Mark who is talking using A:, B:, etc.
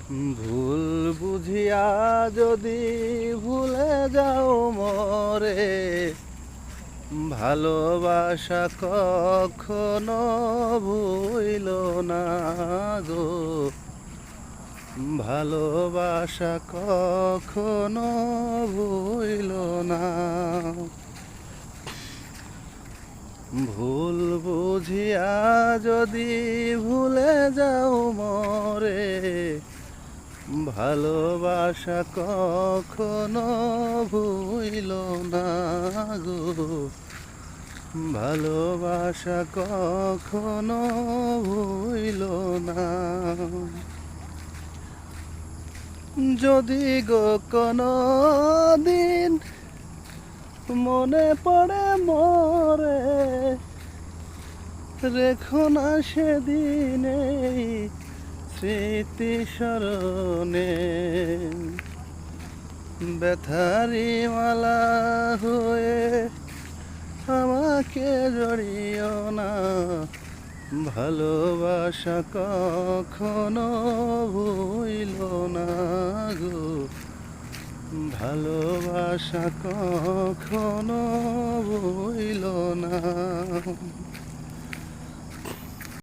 A: ভুল বুঝিয়া যদি ভুলে যাও মরে, ভালোবাসা কখনো ভুইল না গো। ভালোবাসা কখনো ভুইল না। ভুল বুঝিয়া যদি ভুলে যাও মরে, ভালোবাসা কখনো ভুইল না গো। ভালোবাসা কখনো ভুইল না। যদি গো কোনো দিন মনে পড়ে মরে, রেখো না সেদিনে স্মৃতি স্মরণে। ব্যথারি মালা হয়ে আমাকে জড়িও না, ভালোবাসা কখনো ভুইল না গো। ভালোবাসা কখনো ভুইল না।